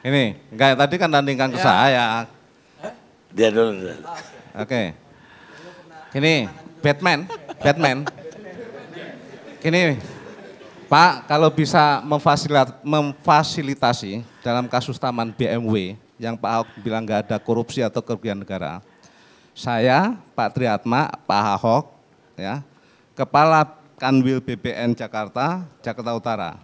Ini, enggak tadi kan tandingkan ke saya. Dia dulu. Oke. Ini Batman. Ini Pak, kalau bisa memfasilitasi dalam kasus Taman BMW yang Pak Ahok bilang nggak ada korupsi atau kerugian negara, saya, Pak Triatma, Pak Ahok, ya, Kepala Kanwil BPN Jakarta Utara,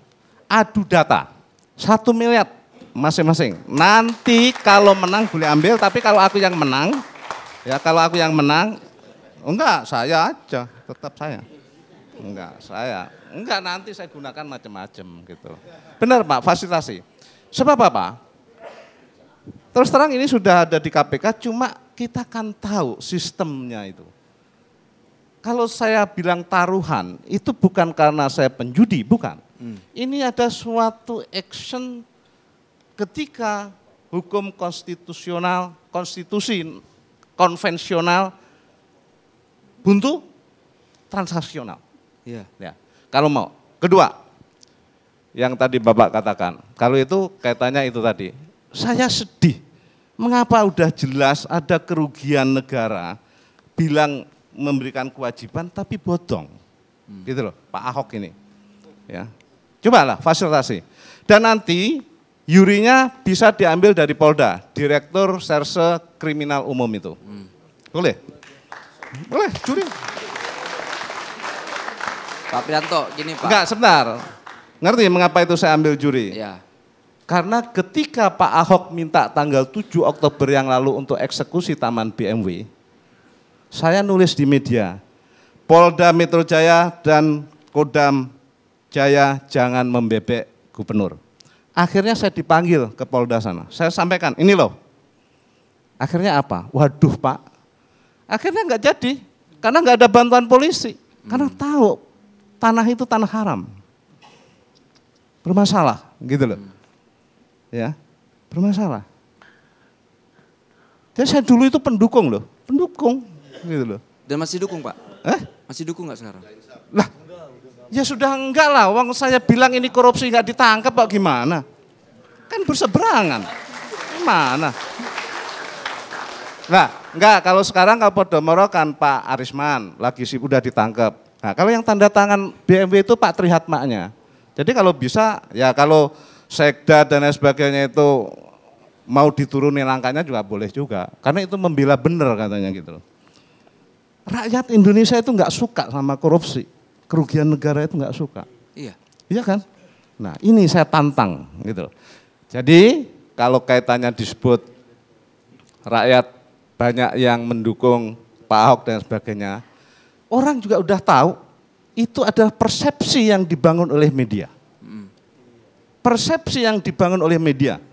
adu data 1 miliar masing-masing. Nanti kalau menang boleh ambil, tapi kalau aku yang menang, ya kalau aku yang menang, enggak saya aja, tetap saya. Enggak nanti saya gunakan macam-macam gitu. Benar Pak, fasilitasi. Sebab apa? Terus terang ini sudah ada di KPK, cuma kita kan tahu sistemnya itu. Kalau saya bilang taruhan, itu bukan karena saya penjudi, bukan. Ini ada suatu action ketika hukum konstitusional, konvensional, buntu transaksional. Iya. Ya. Kalau mau. Kedua, yang tadi Bapak katakan, kalau itu kaitannya itu tadi, saya sedih. Mengapa udah jelas ada kerugian negara, bilang memberikan kewajiban tapi bodong. Gitu loh, Pak Ahok ini. Ya. Cobalah fasilitasi. Dan nanti yurinya bisa diambil dari Polda, Direktur Serse Kriminal Umum itu. Boleh? Boleh, juri. Pak Prianto, gini Pak. Enggak, sebentar. Ngerti mengapa itu saya ambil juri? Ya. Karena ketika Pak Ahok minta tanggal 7 Oktober yang lalu untuk eksekusi Taman BMW, saya nulis di media, Polda Metro Jaya dan Kodam Jaya jangan membebek gubernur. Akhirnya saya dipanggil ke Polda sana. Saya sampaikan, ini loh. Akhirnya apa? Waduh Pak. Akhirnya enggak jadi, karena enggak ada bantuan polisi. Karena tahu tanah itu tanah haram. Bermasalah, gitu loh. Ya, bermasalah. Jadi saya dulu itu pendukung loh, gitu loh. Dan masih dukung Pak? Masih dukung nggak sekarang? Lah, ya sudah enggak lah, uang saya bilang ini korupsi nggak ditangkap Pak gimana? Kan berseberangan, gimana? Nah, enggak, kalau sekarang kalau Podomoro kan Pak Arisman, lagi sih udah ditangkap. Nah, kalau yang tanda tangan BMW itu Pak Trihatmanya. Jadi kalau bisa, ya kalau Sekda dan lain sebagainya itu mau diturunin langkahnya juga boleh juga. Karena itu membela benar katanya gitu. Rakyat Indonesia itu nggak suka sama korupsi. Kerugian negara itu nggak suka. Iya. Iya kan? Nah ini saya tantang gitu. Jadi kalau kaitannya disebut rakyat banyak yang mendukung Pak Ahok dan sebagainya. Orang juga udah tahu itu adalah persepsi yang dibangun oleh media. Persepsi yang dibangun oleh media.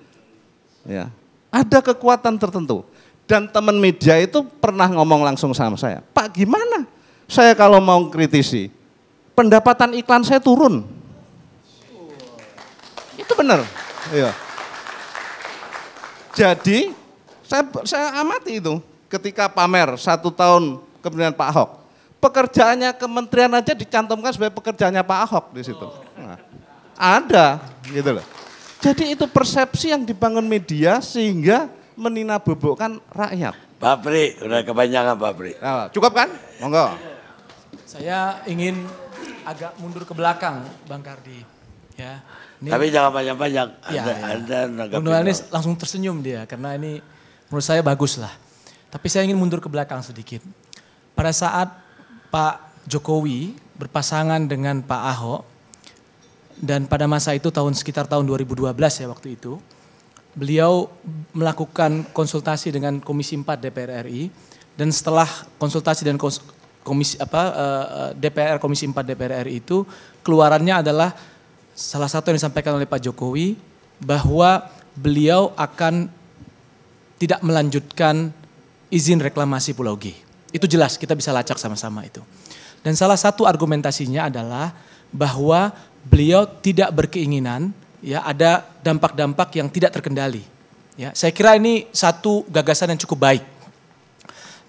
Ya, ada kekuatan tertentu. Dan teman media itu pernah ngomong langsung sama saya, Pak gimana? Saya kalau mau kritisi, pendapatan iklan saya turun. Itu benar. Iya. Jadi saya amati itu ketika pamer 1 tahun kepemimpinan Pak Ahok. Pekerjaannya kementerian aja dicantumkan sebagai pekerjaannya Pak Ahok di situ. Nah, ada gitu loh. Jadi itu persepsi yang dibangun media sehingga meninabobokan rakyat. Pak Pri, udah kebanyakan Pak Pri. Nah, cukup kan? Monggo. Saya ingin agak mundur ke belakang Bang Kardi. Ya, ini, tapi jangan banyak-banyak. Ya, Anda Bung Anies langsung tersenyum dia karena ini menurut saya bagus lah. Tapi saya ingin mundur ke belakang sedikit. Pada saat Pak Jokowi berpasangan dengan Pak Ahok, dan pada masa itu sekitar tahun 2012 ya waktu itu, beliau melakukan konsultasi dengan Komisi 4 DPR RI, dan setelah konsultasi dan DPR Komisi 4 DPR RI itu, keluarannya adalah salah satu yang disampaikan oleh Pak Jokowi bahwa beliau akan tidak melanjutkan izin reklamasi Pulau G. Itu jelas, kita bisa lacak sama-sama itu. Dan salah satu argumentasinya adalah bahwa beliau tidak berkeinginan ya ada dampak-dampak yang tidak terkendali. Ya, saya kira ini satu gagasan yang cukup baik.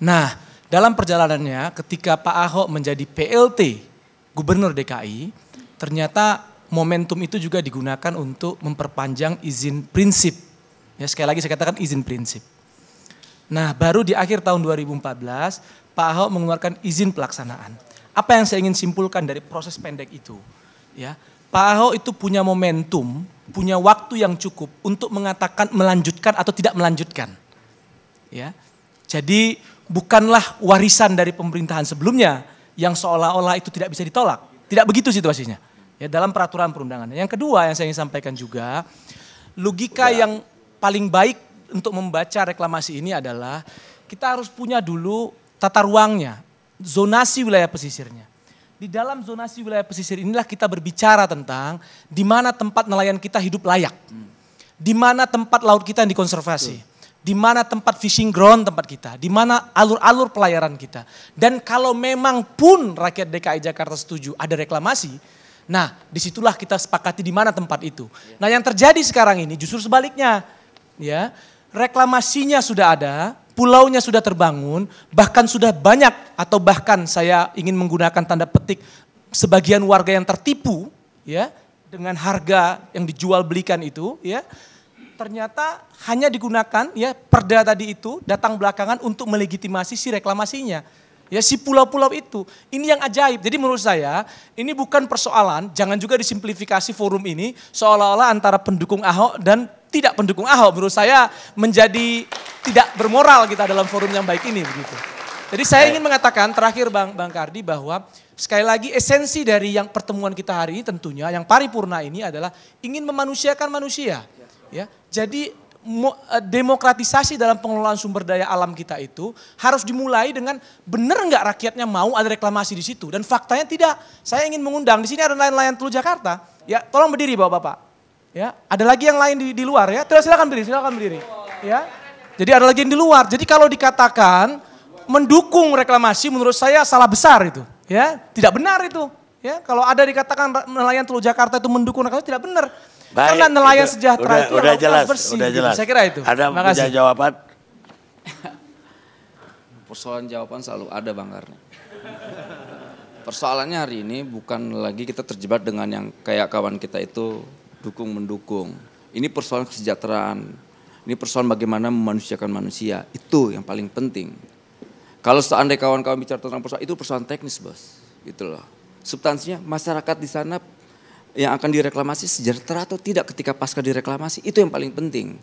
Nah, dalam perjalanannya ketika Pak Ahok menjadi PLT Gubernur DKI, ternyata momentum itu juga digunakan untuk memperpanjang izin prinsip Ya, sekali lagi saya katakan izin prinsip. Nah, baru di akhir tahun 2014 Pak Ahok mengeluarkan izin pelaksanaan. Apa yang saya ingin simpulkan dari proses pendek itu? Ya, Pak Ahok itu punya momentum, punya waktu yang cukup untuk mengatakan melanjutkan atau tidak melanjutkan. Ya, jadi bukanlah warisan dari pemerintahan sebelumnya yang seolah-olah itu tidak bisa ditolak. Tidak begitu situasinya. Ya, dalam peraturan perundangan. Yang kedua yang saya ingin sampaikan juga, logika yang paling baik untuk membaca reklamasi ini adalah kita harus punya dulu tata ruangnya, zonasi wilayah pesisirnya. Di dalam zonasi wilayah pesisir inilah kita berbicara tentang di mana tempat nelayan kita hidup layak. Di mana tempat laut kita yang dikonservasi. Di mana tempat fishing ground tempat kita. Di mana alur-alur pelayaran kita. Dan kalau memang pun rakyat DKI Jakarta setuju ada reklamasi, nah disitulah kita sepakati di mana tempat itu. Nah yang terjadi sekarang ini justru sebaliknya. Ya, reklamasinya sudah ada, pulaunya sudah terbangun, bahkan sudah banyak atau bahkan saya ingin menggunakan tanda petik sebagian warga yang tertipu ya dengan harga yang dijual belikan itu ya. Ternyata hanya digunakan ya perda tadi itu datang belakangan untuk melegitimasi si reklamasinya. Ya si pulau-pulau itu. Ini yang ajaib. Jadi menurut saya ini bukan persoalan, jangan juga disimplifikasi forum ini seolah-olah antara pendukung Ahok dan tidak pendukung Ahok. Menurut saya menjadi tidak bermoral kita dalam forum yang baik ini begitu. Jadi saya ingin mengatakan terakhir Bang Kardi bahwa sekali lagi esensi dari yang pertemuan kita hari ini tentunya yang paripurna ini adalah ingin memanusiakan manusia. Ya, jadi demokratisasi dalam pengelolaan sumber daya alam kita itu harus dimulai dengan benar nggak rakyatnya mau ada reklamasi di situ dan faktanya tidak. Saya ingin mengundang di sini ada nelayan Teluk Jakarta. Ya, tolong berdiri Bapak-bapak. Ya, ada lagi yang lain di luar ya. Silakan berdiri. Ya. Jadi ada lagi yang di luar. Jadi kalau dikatakan mendukung reklamasi menurut saya salah besar itu. Ya, tidak benar itu. Ya, kalau ada dikatakan nelayan Teluk Jakarta itu mendukung reklamasi tidak benar. Baik, karena nelayan sejahtera itu udah yang jelas, bersih. udah jelas. Gitu. Saya kira itu. Ada Terima punya kasih. jawaban? Persoalan jawaban selalu ada Bang Karni. Persoalannya hari ini bukan lagi kita terjebak dengan yang kayak kawan kita itu dukung-mendukung. Ini persoalan kesejahteraan. Ini persoalan bagaimana memanusiakan manusia. Itu yang paling penting. Kalau seandainya kawan-kawan bicara tentang persoalan, itu persoalan teknis bos. Gitu loh. Substansinya masyarakat di sana yang akan direklamasi sejahtera atau tidak ketika pasca direklamasi, itu yang paling penting.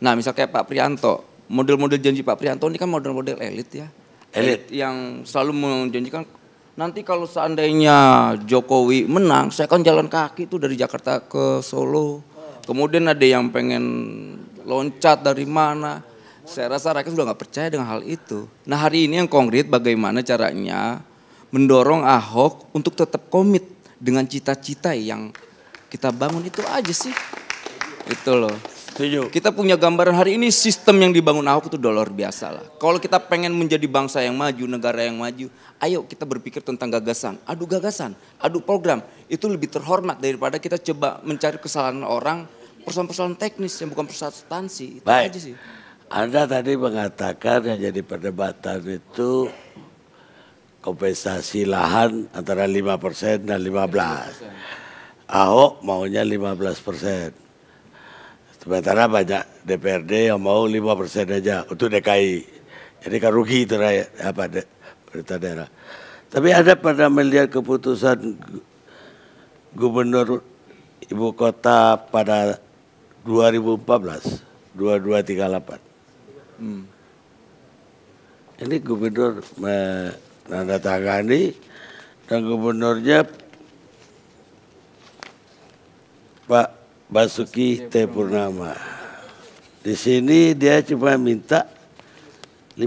Nah misal kayak Pak Prianto, model-model janji Pak Prianto ini kan model-model elit ya. Elit yang selalu menjanjikan, nanti kalau seandainya Jokowi menang, saya akan jalan kaki itu dari Jakarta ke Solo. Kemudian ada yang pengen loncat dari mana. Saya rasa rakyat sudah nggak percaya dengan hal itu. Nah hari ini yang konkret bagaimana caranya mendorong Ahok untuk tetap komit dengan cita-cita yang kita bangun itu aja sih. Itu loh. Setuju. Kita punya gambaran hari ini sistem yang dibangun Ahok itu luar biasa lah. Kalau kita pengen menjadi bangsa yang maju, negara yang maju, ayo kita berpikir tentang gagasan, adu program. Itu lebih terhormat daripada kita coba mencari kesalahan orang, persoalan-persoalan teknis yang bukan persoalan substansi. Itu Baik. aja sih. Anda tadi mengatakan yang jadi perdebatan itu kompensasi lahan antara 5% dan 15%. Ahok maunya 15%. Sementara banyak DPRD yang mau 5% aja untuk DKI. Jadi kan rugi itu rakyat, pemerintah daerah. Tapi ada pada melihat keputusan Gubernur Ibu Kota pada 2014, 2238. Ini gubernur menandatangani dan gubernurnya Pak Basuki T. Purnama. Di sini dia cuma minta 5%.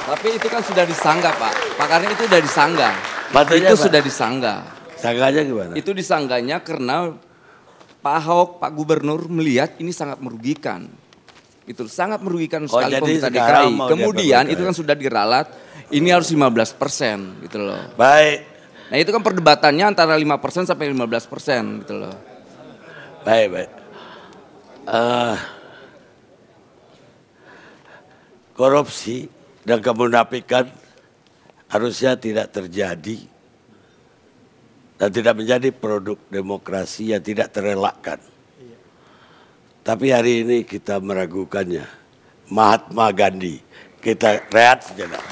Tapi itu kan sudah disanggah Pak. Pak Karni itu sudah disanggah. Maksudnya Itu apa? sudah disanggah. Sanggahnya gimana? Itu disanggahnya karena Pak Ahok, Pak Gubernur melihat ini sangat merugikan. Itu sangat merugikan sekali jadi pemerintah sekarang DKI. mau Kemudian dia itu kan sudah diralat, ini harus 15% gitu loh. Baik, Nah itu kan perdebatannya antara 5% sampai 15% gitu loh. baik. Korupsi dan kemunafikan harusnya tidak terjadi dan tidak menjadi produk demokrasi yang tidak terelakkan. Tapi hari ini kita meragukannya. Mahatma Gandhi. Kita rehat sejenak.